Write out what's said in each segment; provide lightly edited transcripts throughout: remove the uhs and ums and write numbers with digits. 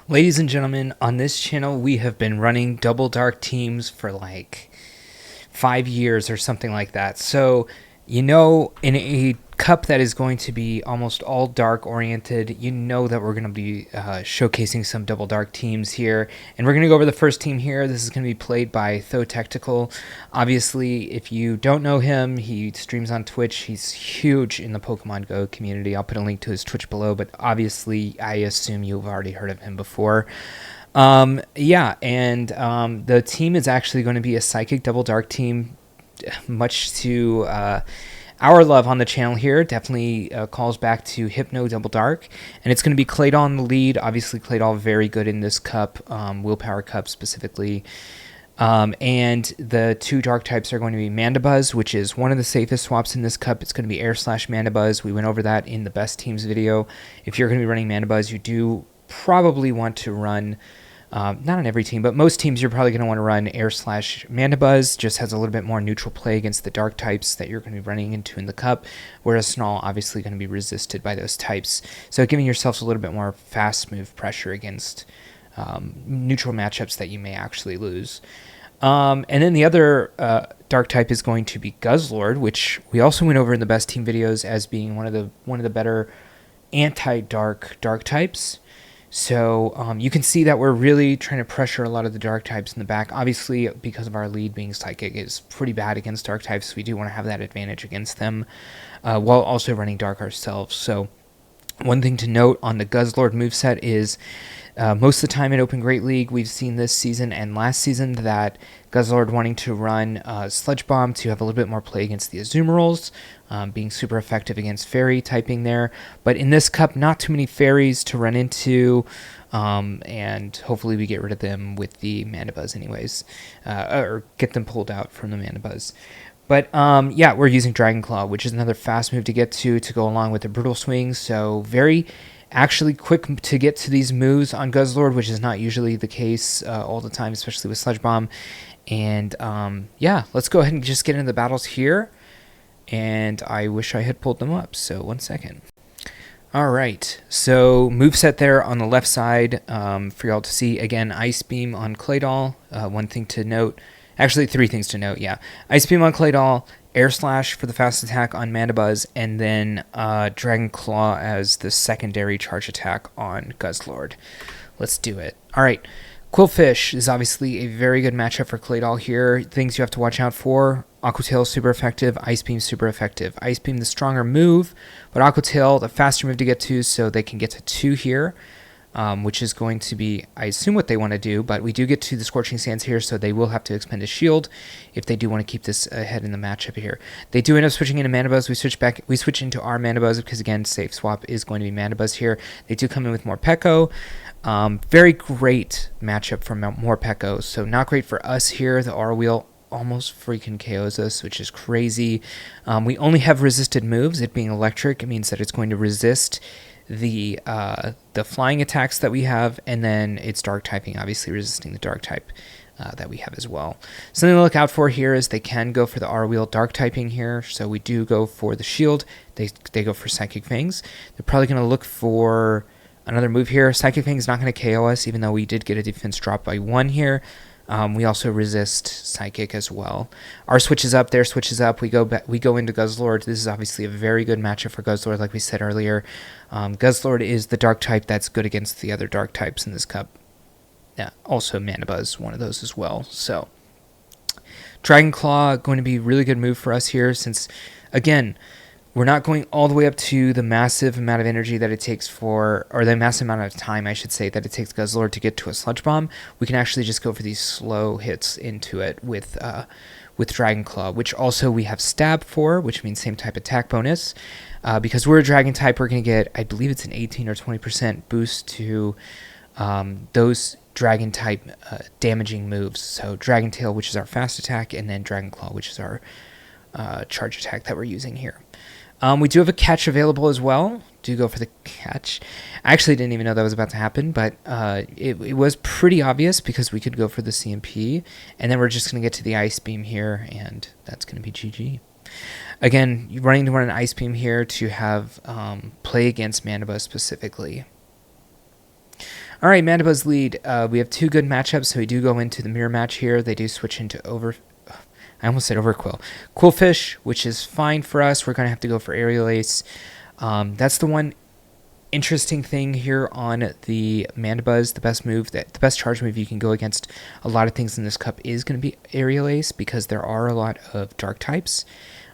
Ladies and gentlemen, on this channel we have been running double dark teams for like 5 years or something like that. So, in a cup that is going to be almost all dark oriented, that we're going to be showcasing some double dark teams here. And we're going to go over the first team here. This is going to be played by THOTECHTICAL. Obviously, if you don't know him, he streams on Twitch. He's huge in the Pokemon Go community. I'll put a link to his Twitch below, but obviously I assume you've already heard of him before. The team is actually going to be a Psychic Double Dark team, much to our love on the channel here. Definitely calls back to Hypno Double Dark, and it's going to be Claydol in the lead. Obviously, Claydol very good in this cup, Willpower Cup specifically. And the two dark types are going to be Mandibuzz, which is one of the safest swaps in this cup. It's going to be Air/Mandibuzz. We went over that in the best teams video. If you're going to be running Mandibuzz, you do probably want to run, not on every team, but most teams you're probably going to want to run Air/Mandibuzz. Just has a little bit more neutral play against the dark types that you're going to be running into in the cup, whereas Snarl obviously going to be resisted by those types. So giving yourselves a little bit more fast move pressure against neutral matchups that you may actually lose. And then the other dark type is going to be Guzzlord, which we also went over in the best team videos as being one of the better anti-dark types. So you can see that we're really trying to pressure a lot of the dark types in the back. Obviously, because of our lead being Psychic is pretty bad against dark types, we do want to have that advantage against them while also running dark ourselves. So one thing to note on the Guzzlord moveset is most of the time in Open Great League, we've seen this season and last season that Guzzlord wanting to run Sludge Bomb to have a little bit more play against the Azumarill, being super effective against Fairy typing there. But in this cup, not too many Fairies to run into, and hopefully we get rid of them with the Mandibuzz anyways, or get them pulled out from the Mandibuzz. But we're using Dragon Claw, which is another fast move to get to go along with the Brutal Swing. So very actually quick to get to these moves on Guzzlord, which is not usually the case all the time, especially with Sludge Bomb. And let's go ahead and just get into the battles here. And I wish I had pulled them up, so 1 second. Alright, so moveset there on the left side for y'all to see. Again, Ice Beam on Claydol. One thing to note, actually 3 things to note, yeah. Ice Beam on Claydol, Air Slash for the fast attack on Mandibuzz, and then Dragon Claw as the secondary charge attack on Guzzlord. Let's do it. Alright, Quillfish is obviously a very good matchup for Claydol here. Things you have to watch out for: Aqua Tail super effective, Ice Beam super effective. Ice Beam the stronger move, but Aqua Tail the faster move to get to, so they can get to 2 here. Which is going to be, I assume, what they want to do, but we do get to the Scorching Sands here, so they will have to expend a shield if they do want to keep this ahead in the matchup here. They do end up switching into Mandibuzz. We switch into our Mandibuzz because, again, safe swap is going to be Mandibuzz here. They do come in with Morpeko. Very great matchup for Morpeko, so not great for us here. The R-Wheel almost freaking KOs us, which is crazy. We only have resisted moves. It being electric, it means that it's going to resist the flying attacks that we have, and then it's dark typing, obviously resisting the dark type that we have as well. Something to look out for here is they can go for the R-Wheel dark typing here, so we do go for the shield. They go for Psychic Fangs. They're probably going to look for another move here. Psychic Fang is not going to KO us, even though we did get a defense drop by 1 here. We also resist Psychic as well. Our switch is up, their switch is up. We go into Guzzlord. This is obviously a very good matchup for Guzzlord, like we said earlier. Guzzlord is the dark type that's good against the other dark types in this cup. Yeah, also Mandibuzz, one of those as well. So Dragon Claw going to be a really good move for us here, since, again, we're not going all the way up to the massive amount of energy that it takes or the massive amount of time, I should say, that it takes Guzzlord to get to a Sludge Bomb. We can actually just go for these slow hits into it with Dragon Claw, which also we have Stab for, which means same type attack bonus. Because we're a Dragon type, we're going to get, I believe it's an 18 or 20% boost to those Dragon type damaging moves. So Dragon Tail, which is our fast attack, and then Dragon Claw, which is our charge attack that we're using here. We do have a catch available as well. Do go for the catch. I actually didn't even know that was about to happen, but it was pretty obvious because we could go for the CMP, and then we're just going to get to the Ice Beam here, and that's going to be GG. Again, you're running to run an Ice Beam here to have play against Mandibuzz specifically. All right, Mandibuzz lead. We have 2 good matchups, so we do go into the mirror match here. They do switch into I almost said Overquill. Quillfish, which is fine for us. We're going to have to go for Aerial Ace. That's the one interesting thing here on the Mandibuzz. The best charge move you can go against a lot of things in this cup is going to be Aerial Ace, because there are a lot of dark types,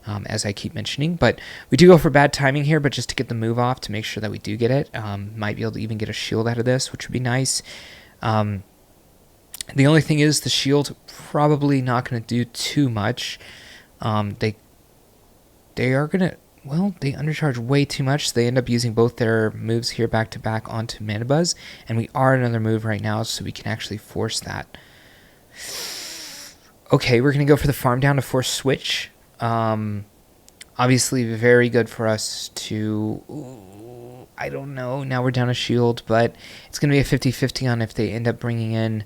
as I keep mentioning. But we do go for bad timing here, but just to get the move off to make sure that we do get it. Might be able to even get a shield out of this, which would be nice. The only thing is the shield probably not going to do too much. They are going to, well, they undercharge way too much, so they end up using both their moves here back to back onto Mandibuzz, and we are another move right now, so we can actually force that. Okay, we're going to go for the farm down to force switch. Obviously very good for us to... Ooh, I don't know, now we're down a shield, but it's going to be a 50-50 on if they end up bringing in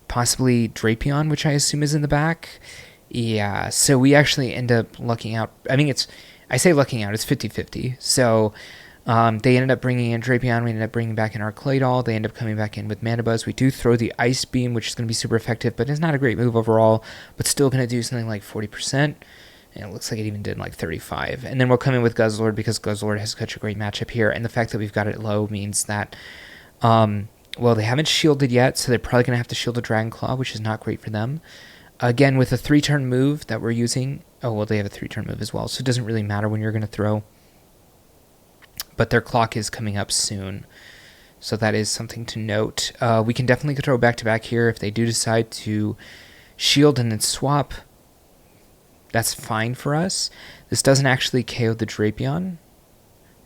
possibly Drapion, which I assume is in the back. Yeah, so we actually end up lucking out. I mean, I say lucking out, it's 50-50. So they ended up bringing in Drapion, we ended up bringing back in our Claydol, they end up coming back in with Mandibuzz. We do throw the Ice Beam, which is going to be super effective, but it's not a great move overall, but still going to do something like 40%. And it looks like it even did like 35. And then we'll come in with Guzzlord, because Guzzlord has such a great matchup here, and the fact that we've got it low means that... well, they haven't shielded yet, so they're probably going to have to shield a Dragon Claw, which is not great for them. Again, with a 3-turn move that we're using... Oh, well, they have a 3-turn move as well, so it doesn't really matter when you're going to throw. But their clock is coming up soon, so that is something to note. We can definitely throw back-to-back here. If they do decide to shield and then swap, that's fine for us. This doesn't actually KO the Drapion,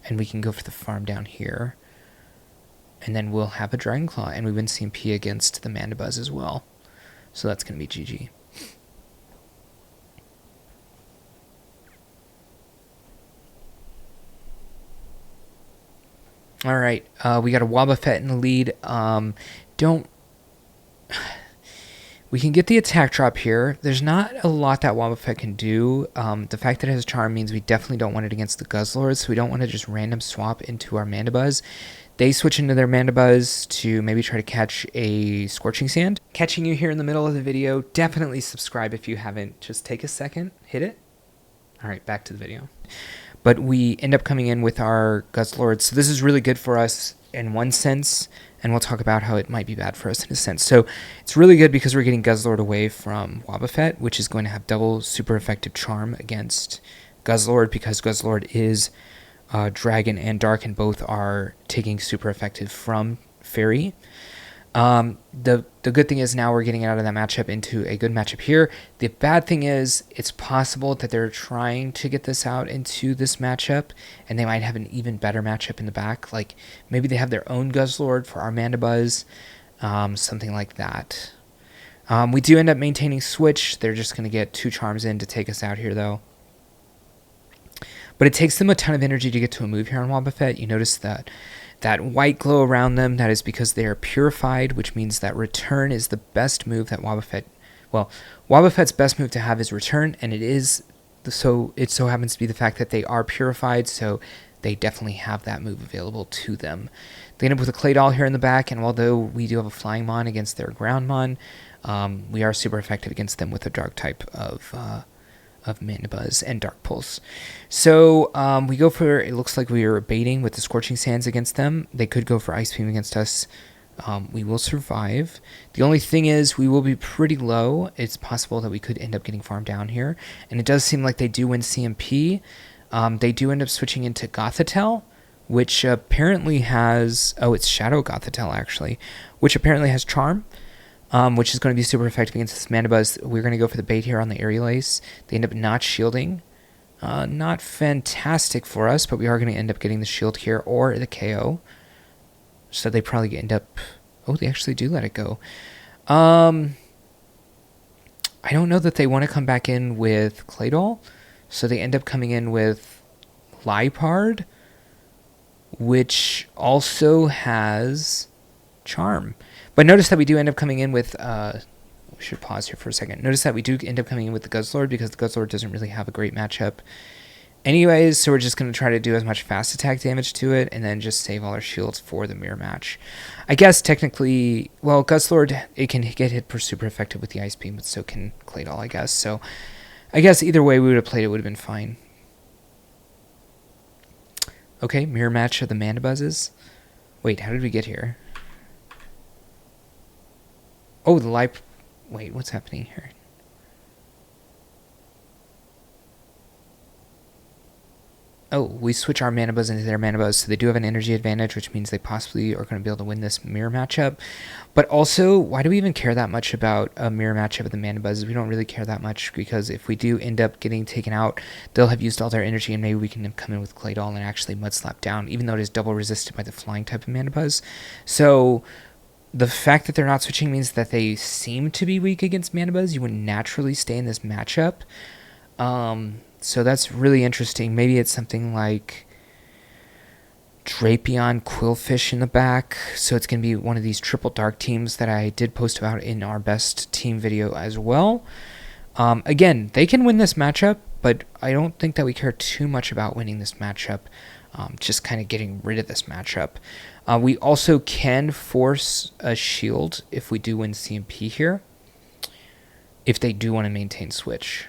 and we can go for the farm down here. And then we'll have a Dragon Claw, and we win CMP against the Mandibuzz as well. So that's going to be GG. All right, we got a Wobbuffet in the lead. We can get the attack drop here. There's not a lot that Wobbuffet can do. The fact that it has Charm means we definitely don't want it against the Guzzlord, so we don't want to just random swap into our Mandibuzz. They switch into their Mandibuzz to maybe try to catch a Scorching Sand. Catching you here in the middle of the video. Definitely subscribe if you haven't. Just take a second, hit it. All right, back to the video. But we end up coming in with our Guzzlord. So this is really good for us in one sense, and we'll talk about how it might be bad for us in a sense. So it's really good because we're getting Guzzlord away from Wobbuffet, which is going to have double super effective Charm against Guzzlord, because Guzzlord is... Dragon and Dark, and both are taking super effective from Fairy. The good thing is now we're getting out of that matchup into a good matchup here. The bad thing is it's possible that they're trying to get this out into this matchup, and they might have an even better matchup in the back. Like maybe they have their own Guzzlord for our Mandibuzz, something like that. We do end up maintaining Switch. They're just going to get 2 charms in to take us out here, though. But it takes them a ton of energy to get to a move here on Wobbuffet. You notice that white glow around them, that is because they are purified, which means that Return is the best move that Wobbuffet... Well, Wobbuffet's best move to have is Return, and it so happens to be the fact that they are purified, so they definitely have that move available to them. They end up with a Claydol here in the back, and although we do have a Flying Mon against their Ground Mon, we are super effective against them with a Dark type of Mandibuzz and Dark Pulse. So we go for, it looks like we are baiting with the Scorching Sands against them. They could go for Ice Beam against us. We will survive. The only thing is we will be pretty low. It's possible that we could end up getting farmed down here. And it does seem like they do win CMP. They do end up switching into Gothitelle, which apparently has... Oh, it's Shadow Gothitelle, actually. Which apparently has Charm. Which is going to be super effective against this Mandibuzz. We're going to go for the bait here on the Aerial Ace. They end up not shielding. Not fantastic for us, but we are going to end up getting the shield here or the KO. So they probably end up... Oh, they actually do let it go. I don't know that they want to come back in with Claydol. So they end up coming in with Liepard, which also has Charm. But notice that we do end up coming in with... we should pause here for a second. Notice that we do end up coming in with the Guzzlord, because the Guzzlord doesn't really have a great matchup. Anyways, so we're just going to try to do as much fast attack damage to it and then just save all our shields for the mirror match. I guess technically, well, Guzzlord, it can get hit for super effective with the Ice Beam, but so can Claydol, I guess. So I guess either way we would have played it would have been fine. Okay, mirror match of the Mandibuzzes. Wait, how did we get here? Oh, the live... Wait, what's happening here? Oh, we switch our Mandibuzz into their Mandibuzz, so they do have an energy advantage, which means they possibly are going to be able to win this mirror matchup. But also, why do we even care that much about a mirror matchup of the Mandibuzzes? We don't really care that much, because if we do end up getting taken out, they'll have used all their energy, and maybe we can come in with Claydol and actually Mud Slap down, even though it is double resisted by the flying type of Mandibuzz. So the fact that they're not switching means that they seem to be weak against Mandibuzz. You would naturally stay in this matchup. So that's really interesting. Maybe it's something like Drapion, Quillfish in the back. So it's going to be one of these triple dark teams that I did post about in our best team video as well. Again, they can win this matchup, but I don't think that we care too much about winning this matchup. Just kind of getting rid of this matchup. We also can force a shield if we do win CMP here, if they do want to maintain switch.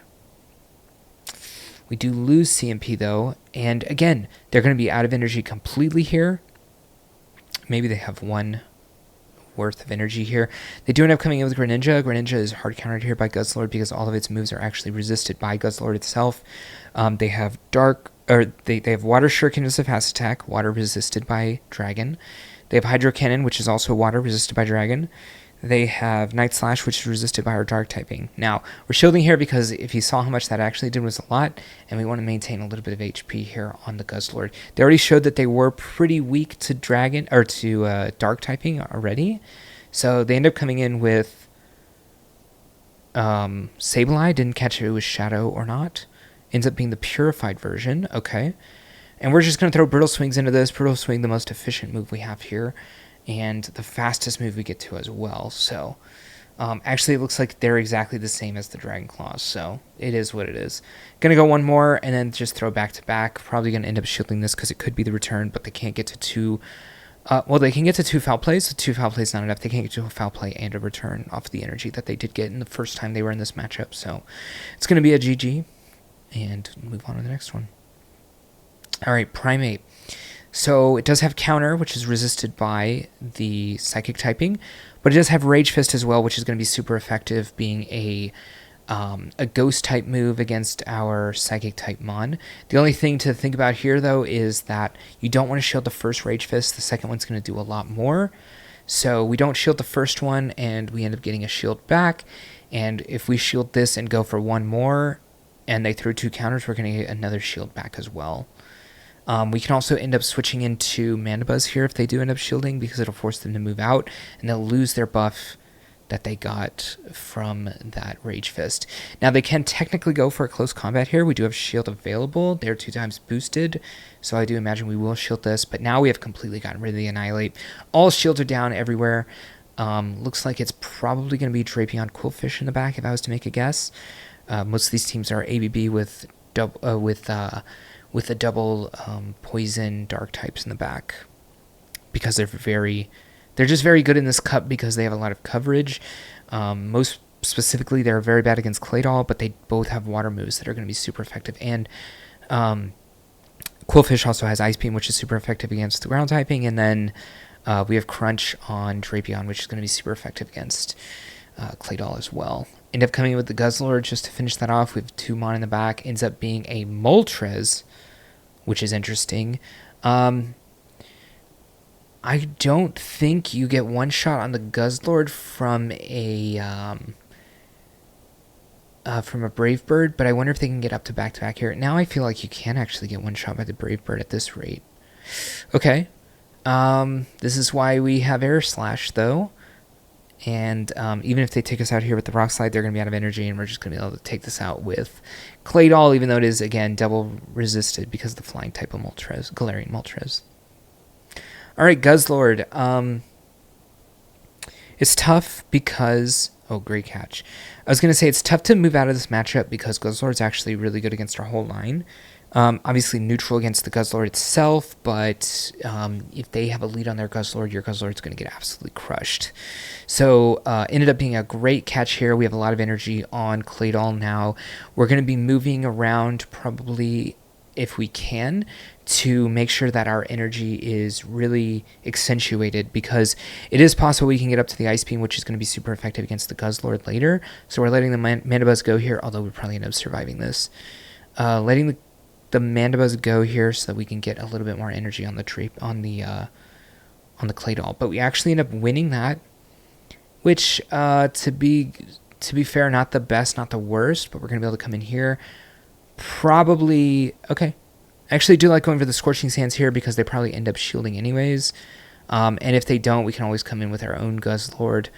We do lose CMP though, and again, they're going to be out of energy completely here. Maybe they have one worth of energy here. They do end up coming in with Greninja. Greninja is hard countered here by Guzzlord because all of its moves are actually resisted by Guzzlord itself. They have they have Water Shuriken as a fast attack, water resisted by Dragon. They have Hydro Cannon, which is also water resisted by Dragon. They have Night Slash, which is resisted by our Dark typing. Now, we're shielding here because if you saw how much that actually did was a lot, and we want to maintain a little bit of HP here on the Guzzlord. They already showed that they were pretty weak to Dragon, or to Dark typing already, so they end up coming in with Sableye. Didn't catch if it was Shadow or not. Ends up being the purified version. Okay. And we're just going to throw Brittle Swings into this. Brittle Swing, the most efficient move we have here, and the fastest move we get to as well. So actually it looks like they're exactly the same as the Dragon Claws, so it is what it is. Gonna go one more and then just throw back to back. Probably gonna end up shielding this because it could be the return, but they can't get to two. Well, they can get to two foul plays, so two foul plays not enough. They can't get to a foul play and a return off the energy that they did get in the first time they were in this matchup. So it's gonna be a GG, and move on to the next one. All right, Primeape. So it does have Counter, which is resisted by the Psychic typing, but it does have Rage Fist as well, which is going to be super effective, being a Ghost type move against our Psychic type Mon. The only thing to think about here, though, is that you don't want to shield the first Rage Fist. The second one's going to do a lot more. So we don't shield the first one, and we end up getting a shield back. And if we shield this and go for one more, and they throw two counters, we're going to get another shield back as well. We can also end up switching into Mandibuzz here if they do end up shielding, because it'll force them to move out, and they'll lose their buff that they got from that Rage Fist. Now, they can technically go for a close combat here. We do have shield available. They're 2 times boosted, so I do imagine we will shield this, but now we have completely gotten rid of the Annihilate. All shields are down everywhere. Looks like it's probably going to be Drapion, Quillfish in the back, if I was to make a guess. Most of these teams are ABB with the double poison dark types in the back, because they're just very good in this cup because they have a lot of coverage. Most specifically, they're very bad against Claydol, but they both have water moves that are going to be super effective. And Quillfish also has Ice Beam, which is super effective against the ground typing. And then we have Crunch on Drapion, which is going to be super effective against Claydol as well. End up coming in with the Guzzlord just to finish that off. We have 2 Mon in the back. Ends up being a Moltres, which is interesting. I don't think you get one shot on the Guzzlord from a Brave Bird, but I wonder if they can get up to back-to-back here. Now I feel like you can actually get one shot by the Brave Bird at this rate. Okay. This is why we have Air Slash, though. And even if they take us out here with the Rock Slide, they're going to be out of energy, and we're just going to be able to take this out with Claydol, even though it is, again, double resisted because of the flying type of Moltres, Galarian Moltres. All right, Guzzlord. It's tough because... Oh, great catch. I was going to say it's tough to move out of this matchup because Guzzlord's actually really good against our whole line. Obviously neutral against the Guzzlord itself, but if they have a lead on their Guzzlord, your Guzzlord's going to get absolutely crushed. So ended up being a great catch here. We have a lot of energy on Claydol now. We're going to be moving around probably, if we can, to make sure that our energy is really accentuated, because it is possible we can get up to the Ice Beam, which is going to be super effective against the Guzzlord later. So we're letting the Mandibuzz go here, although we probably end up surviving this. Letting the Mandibuzz go here so that we can get a little bit more energy on the Claydol. But we actually end up winning that, which to be fair, not the best, not the worst, but we're going to be able to come in here. Probably, okay. I actually do like going for the Scorching Sands here because they probably end up shielding anyways. And if they don't, we can always come in with our own Guzzlord.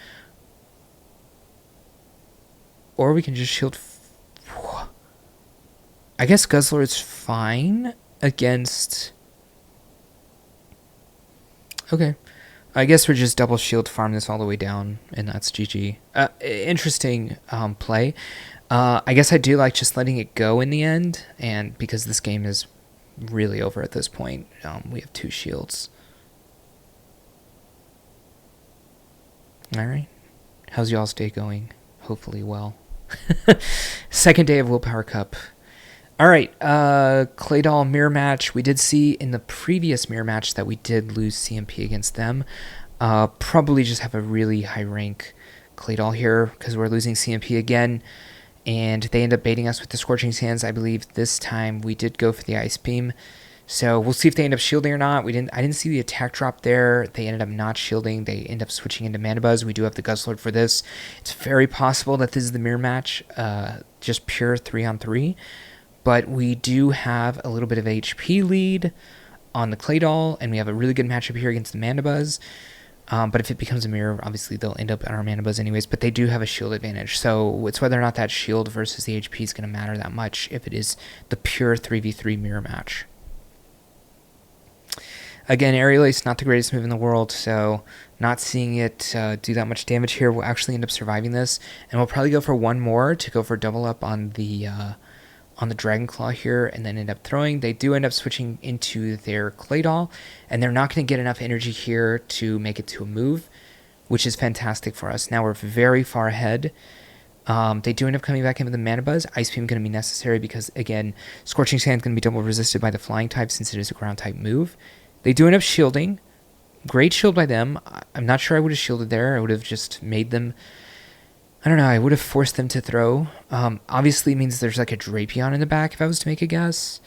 Or we can just shield. I guess Guzzlord's fine against. Okay. I guess we're just double shield farm this all the way down, and that's GG. Interesting play. I guess I do like just letting it go in the end, and because this game is really over at this point, we have 2 shields. Alright. How's y'all's day going? Hopefully well. Second day of Willpower Cup. Alright, Claydol mirror match. We did see in the previous mirror match that we did lose CMP against them. Probably just have a really high rank Claydol here because we're losing CMP again. And they end up baiting us with the Scorching Sands. I believe this time we did go for the Ice Beam. So we'll see if they end up shielding or not. I didn't see the attack drop there. They ended up not shielding. They end up switching into Mandibuzz. We do have the Guzzlord for this. It's very possible that this is the mirror match, just pure 3-on-3. But we do have a little bit of HP lead on the Claydol, and we have a really good matchup here against the Mandibuzz. But if it becomes a mirror, obviously they'll end up on our Mandibuzz anyways, but they do have a shield advantage. So it's whether or not that shield versus the HP is going to matter that much if it is the pure 3v3 mirror match. Again, Aerial Ace, not the greatest move in the world, so not seeing it do that much damage here. We'll actually end up surviving this, and we'll probably go for one more to go for double up on the Dragon Claw here, and then end up throwing. They do end up switching into their Claydol, and they're not going to get enough energy here to make it to a move, which is fantastic for us. Now we're very far ahead. They do end up coming back in with the Mandibuzz. Ice Beam going to be necessary because, again, Scorching Sand is going to be double resisted by the Flying type since it is a ground type move. They do end up shielding. Great shield by them. I'm not sure I would have shielded there. I would have just made them... I don't know, I would have forced them to throw. Obviously means there's like a Drapion in the back if I was to make a guess.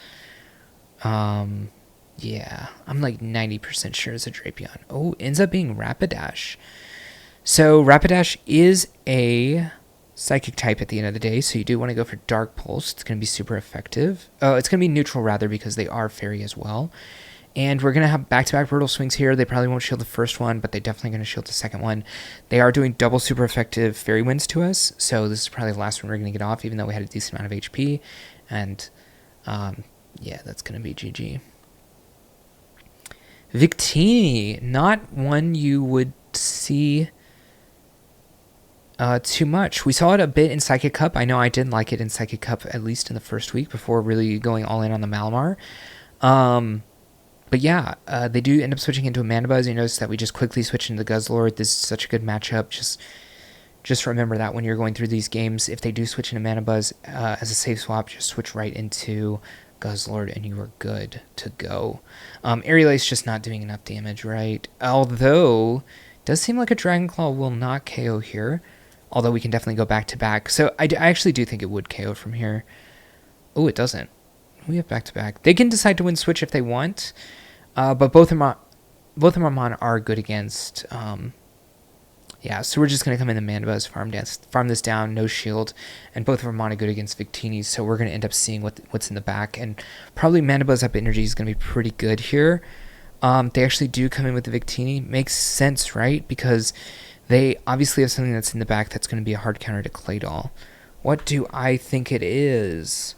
Yeah, I'm like 90% sure it's a Drapion. Oh, ends up being Rapidash. So Rapidash is a Psychic type at the end of the day, so you do want to go for Dark Pulse. It's going to be super effective. It's going to be neutral rather because they are Fairy as well. And we're going to have back-to-back Brutal Swings here. They probably won't shield the first one, but they're definitely going to shield the second one. They are doing double super effective Fairy Winds to us, so this is probably the last one we're going to get off, even though we had a decent amount of HP. And, yeah, that's going to be GG. Victini, not one you would see too much. We saw it a bit in Psychic Cup. I know I didn't like it in Psychic Cup, at least in the first week, before really going all in on the Malamar. But yeah, they do end up switching into a Mandibuzz. You notice that we just quickly switch into the Guzzlord. This is such a good matchup. Just remember that when you're going through these games, if they do switch into Mandibuzz as a safe swap, just switch right into Guzzlord and you are good to go. Aerial Ace just not doing enough damage, right? Although, it does seem like a Dragon Claw will not KO here. Although we can definitely go back to back. So I actually do think it would KO from here. Oh, it doesn't. We have back to back. They can decide to win switch if they want. But both of them are good against. Yeah, so we're just going to come in the Mandibuzz, farm this down, no shield, and both of them are good against Victini, so we're going to end up seeing what's in the back, and probably Mandibuzz up energy is going to be pretty good here. They actually do come in with the Victini. Makes sense, right? Because they obviously have something that's in the back that's going to be a hard counter to Claydol. What do I think it is?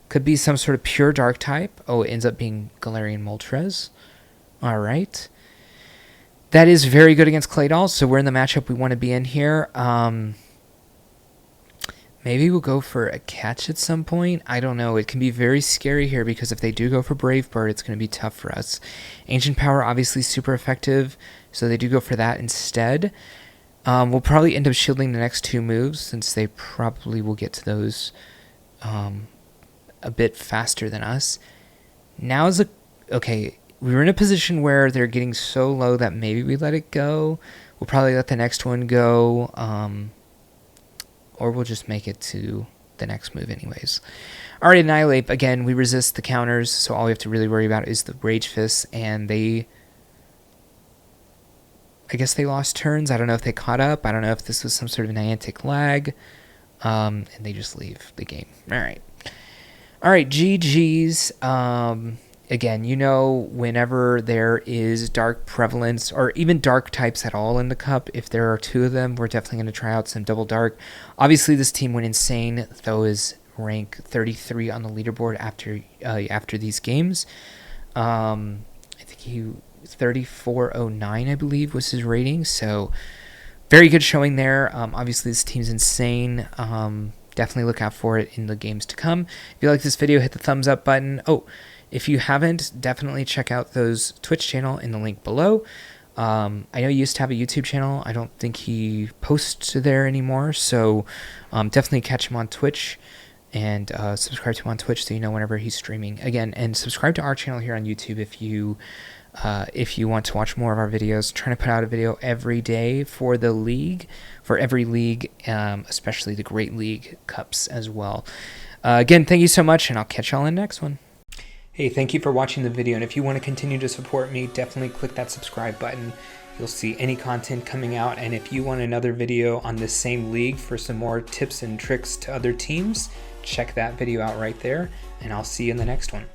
Could be some sort of pure dark type. Oh, it ends up being Galarian Moltres. Alright. That is very good against Claydol, so we're in the matchup we want to be in here. Maybe we'll go for a catch at some point. I don't know. It can be very scary here because if they do go for Brave Bird, it's going to be tough for us. Ancient Power, obviously super effective, so they do go for that instead. We'll probably end up shielding the next 2 moves since they probably will get to those a bit faster than us. Now is okay, we were in a position where they're getting so low that maybe we let it go. We'll probably let the next one go. Or we'll just make it to the next move anyways. Alright, Annihilate. Again, we resist the counters, so all we have to really worry about is the Rage Fists, and I guess they lost turns. I don't know if they caught up. I don't know if this was some sort of Niantic lag. And they just leave the game. Alright. Alright, GG's. Again, you know, whenever there is dark prevalence or even dark types at all in the cup, if there are 2 of them, we're definitely going to try out some double dark. Obviously, this team went insane. Though is rank 33 on the leaderboard after these games. I think he 3409, I believe, was his rating. So very good showing there. Obviously, this team's insane. Definitely look out for it in the games to come. If you like this video, hit the thumbs up button. Oh, if you haven't, definitely check out those Twitch channel in the link below. I know he used to have a YouTube channel. I don't think he posts there anymore, so definitely catch him on Twitch and subscribe to him on Twitch so you know whenever he's streaming. Again, and subscribe to our channel here on YouTube if you want to watch more of our videos. Trying to put out a video every day for the league, for every league, especially the Great League Cups as well. Again, thank you so much, and I'll catch y'all in the next one. Hey, thank you for watching the video, and if you want to continue to support me, definitely click that subscribe button. You'll see any content coming out, and if you want another video on this same league for some more tips and tricks to other teams, check that video out right there, and I'll see you in the next one.